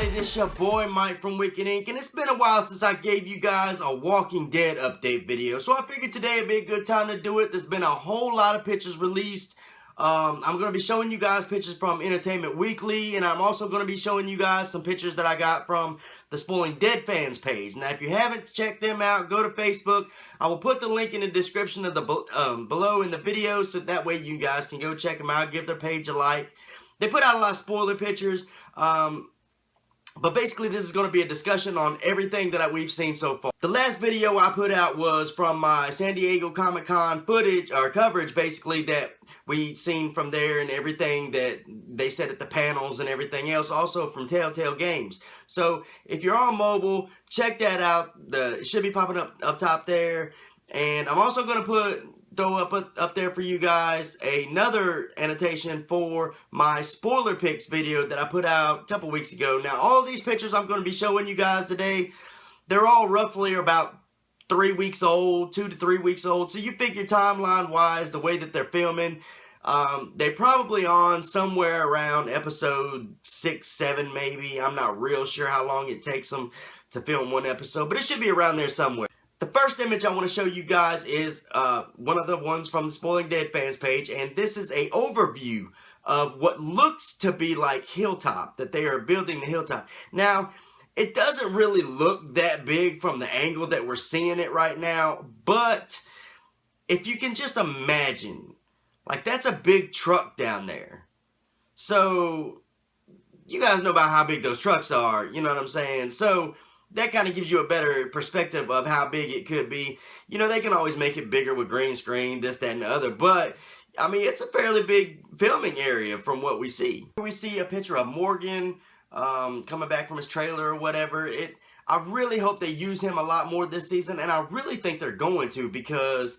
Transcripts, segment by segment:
everybody, this your boy Mike from Wicked Inc. And it's been a while since I gave you guys a Walking Dead update video. So I figured today would be a good time to do it. There's been a whole lot of pictures released. I'm going to be showing you guys pictures from Entertainment Weekly. And I'm also going to be showing you guys some pictures that I got from the WalkingDead fans page. Now if you haven't checked them out, go to Facebook. I will put the link in the description of the below in the video. So that way you guys can go check them out. Give their page a like. They put out a lot of spoiler pictures. But basically this is going to be a discussion on everything that we've seen so far. The last video I put out was from my San Diego Comic-Con footage, or coverage basically, that we seen from there and everything that they said at the panels and everything else, also from Telltale Games. So if you're on mobile, check that out. It should be popping up top there. And I'm also going to throw up there for you guys another annotation for my spoiler picks video that I put out a couple weeks ago. Now all of these pictures I'm going to be showing you guys today, they're all roughly about 3 weeks old, 2 to 3 weeks old. So you figure timeline wise, the way that they're filming, they're probably on somewhere around episode 6, 7 maybe. I'm not real sure how long it takes them to film one episode, but it should be around there somewhere. The first image I want to show you guys is one of the ones from the WalkingDead fans page, and this is an overview of what looks to be like Hilltop, that they are building the Hilltop. Now, it doesn't really look that big from the angle that we're seeing it right now, but if you can just imagine, like that's a big truck down there. So, you guys know about how big those trucks are, you know what I'm saying? So, that kind of gives you a better perspective of how big it could be. You know, they can always make it bigger with green screen, this, that, and the other. But, I mean, it's a fairly big filming area from what we see. We see a picture of Morgan coming back from his trailer or whatever. I really hope they use him a lot more this season. And I really think they're going to, because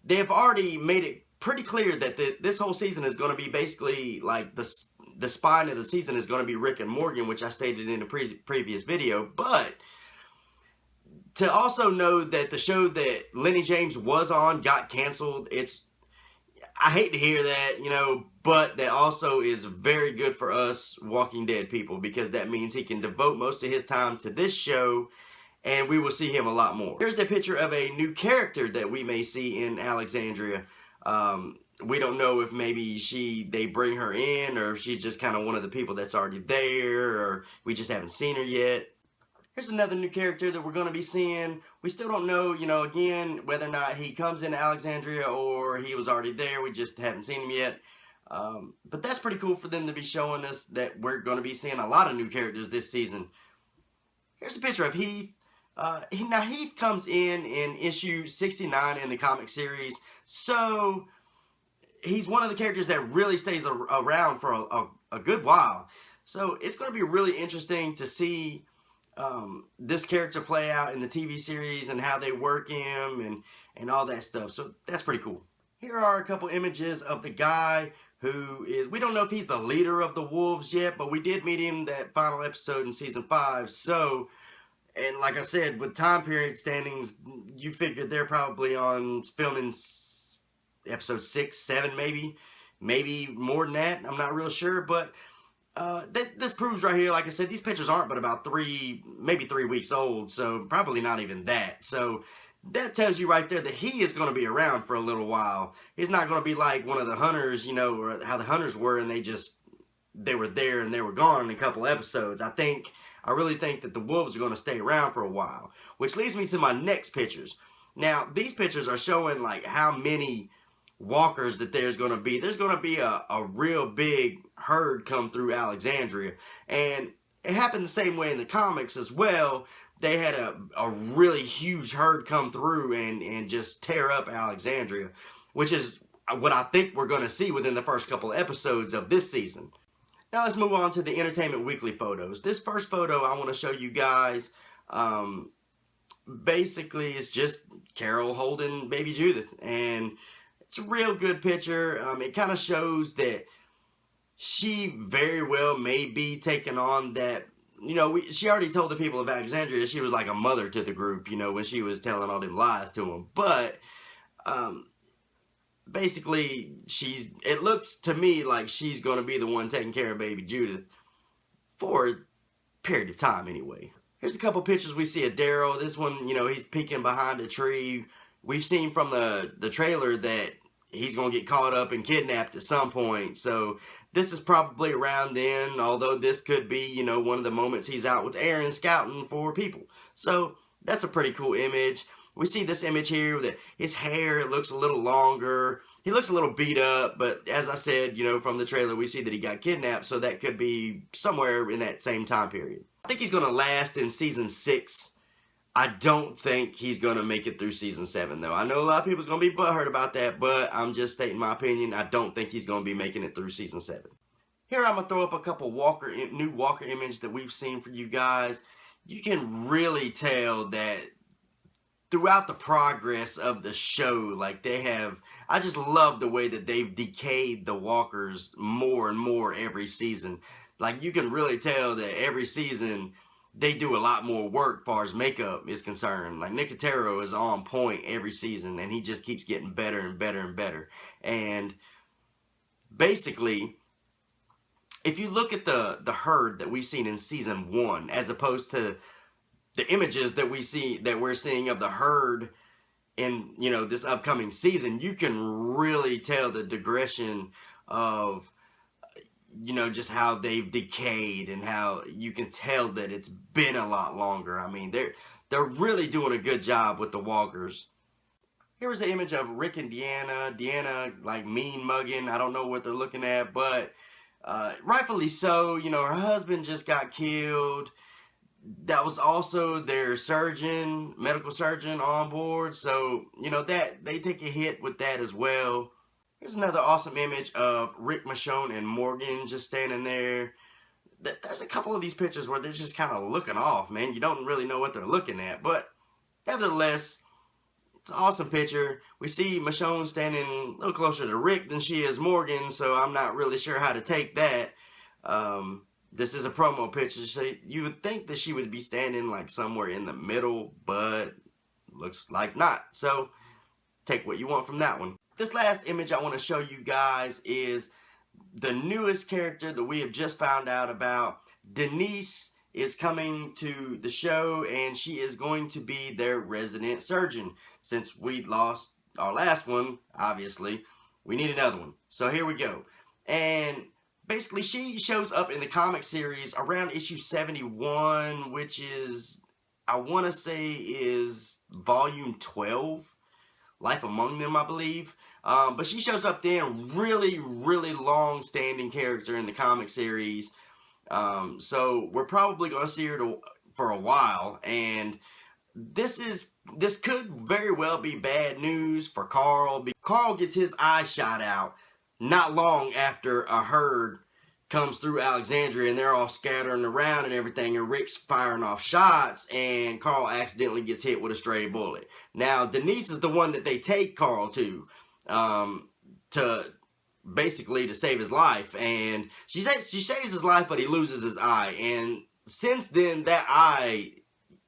they have already made it pretty clear that this whole season is going to be basically like the spine of the season is going to be Rick and Morgan, which I stated in the previous video. But to also know that the show that Lenny James was on got canceled, I hate to hear that, you know, but that also is very good for us Walking Dead people, because that means he can devote most of his time to this show and we will see him a lot more. Here's a picture of a new character that we may see in Alexandria. We don't know if maybe they bring her in, or if she's just kind of one of the people that's already there, or we just haven't seen her yet. Here's another new character that we're going to be seeing. We still don't know, you know, again, whether or not he comes into Alexandria or he was already there. We just haven't seen him yet. But that's pretty cool for them to be showing us that we're going to be seeing a lot of new characters this season. Here's a picture of Heath. Now, Heath comes in issue 69 in the comic series. So, he's one of the characters that really stays around for a good while. So, it's going to be really interesting to see this character play out in the TV series and how they work him and all that stuff. So that's pretty cool. Here are a couple images of the guy who is, we don't know if he's the leader of the wolves yet, but we did meet him that final episode in season 5. So, and like I said, with time period standings, you figure they're probably on filming episode 6, 7 maybe more than that. I'm not real sure, but this proves right here, like I said, these pictures aren't but about maybe 3 weeks old, so probably not even that. So that tells you right there that he is going to be around for a little while. He's not going to be like one of the hunters, you know, or how the hunters were, and they were there and they were gone in a couple episodes. I really think that the wolves are going to stay around for a while, which leads me to my next pictures. Now, these pictures are showing like how many walkers that there's going to be. There's going to be a real big herd come through Alexandria, and it happened the same way in the comics as well. They had a really huge herd come through and just tear up Alexandria, which is what I think we're going to see within the first couple of episodes of this season. Now let's move on to the Entertainment Weekly photos. This first photo I want to show you guys, basically it's just Carol holding baby Judith, and it's a real good picture. It kind of shows that she very well may be taking on that, you know, she already told the people of Alexandria she was like a mother to the group, you know, when she was telling all them lies to them. But, basically, it looks to me like she's going to be the one taking care of baby Judith for period of time anyway. Here's a couple pictures we see of Daryl. This one, you know, he's peeking behind a tree. We've seen from the trailer that he's going to get caught up and kidnapped at some point. So this is probably around then, although this could be, you know, one of the moments he's out with Aaron scouting for people. So that's a pretty cool image. We see this image here that his hair looks a little longer. He looks a little beat up, but as I said, you know, from the trailer, we see that he got kidnapped, so that could be somewhere in that same time period. I think he's going to last in Season 6. I don't think he's going to make it through Season 7, though. I know a lot of people's going to be butthurt about that, but I'm just stating my opinion. I don't think he's going to be making it through Season 7. Here I'm going to throw up a couple new Walker images that we've seen for you guys. You can really tell that throughout the progress of the show, like they have, I just love the way that they've decayed the Walkers more and more every season. Like you can really tell that every season they do a lot more work as far as makeup is concerned. Like Nicotero is on point every season, and he just keeps getting better and better and better. And basically, if you look at the herd that we've seen in Season 1, as opposed to the images that we're seeing of the herd in, you know, this upcoming season, you can really tell the digression of, you know, just how they've decayed and how you can tell that it's been a lot longer. I mean, they're really doing a good job with the Walkers. Here was the image of Rick and Deanna. Deanna, like, mean mugging. I don't know what they're looking at, but rightfully so. You know, her husband just got killed. That was also their surgeon, medical surgeon on board. So, you know, that they take a hit with that as well. Here's another awesome image of Rick, Michonne, and Morgan just standing there. There's a couple of these pictures where they're just kind of looking off, man. You don't really know what they're looking at. But nevertheless, it's an awesome picture. We see Michonne standing a little closer to Rick than she is Morgan, so I'm not really sure how to take that. This is a promo picture, so you would think that she would be standing like somewhere in the middle, but looks like not. So take what you want from that one. This last image I want to show you guys is the newest character that we have just found out about. Denise is coming to the show, and she is going to be their resident surgeon. Since we lost our last one, obviously, we need another one. So here we go. And basically, she shows up in the comic series around issue 71, which is, I want to say, is volume 12. Life Among Them, I believe. But she shows up there, really, really long-standing character in the comic series. So we're probably going to see her for a while. And this could very well be bad news for Carl. Carl gets his eye shot out not long after a herd comes through Alexandria, and they're all scattering around and everything, and Rick's firing off shots, and Carl accidentally gets hit with a stray bullet. Now, Denise is the one that they take Carl to basically to save his life, and she saves his life, but he loses his eye. And since then, that eye,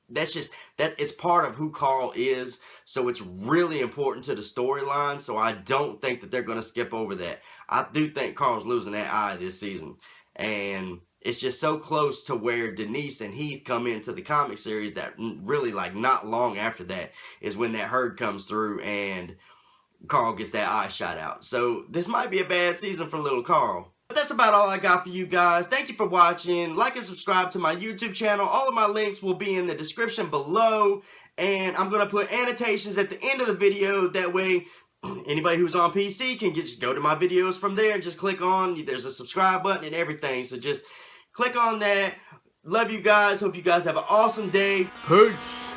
that is part of who Carl is, so it's really important to the storyline. So I don't think that they're going to skip over that. I do think Carl's losing that eye this season, and it's just so close to where Denise and Heath come into the comic series that really, like, not long after that is when that herd comes through and Carl gets that eye shot out. So this might be a bad season for little Carl. But that's about all I got for you guys. Thank you for watching. Like and subscribe to my YouTube channel. All of my links will be in the description below. And I'm going to put annotations at the end of the video. That way, anybody who's on PC can just go to my videos from there and just click on. There's a subscribe button and everything. So just click on that. Love you guys. Hope you guys have an awesome day. Peace.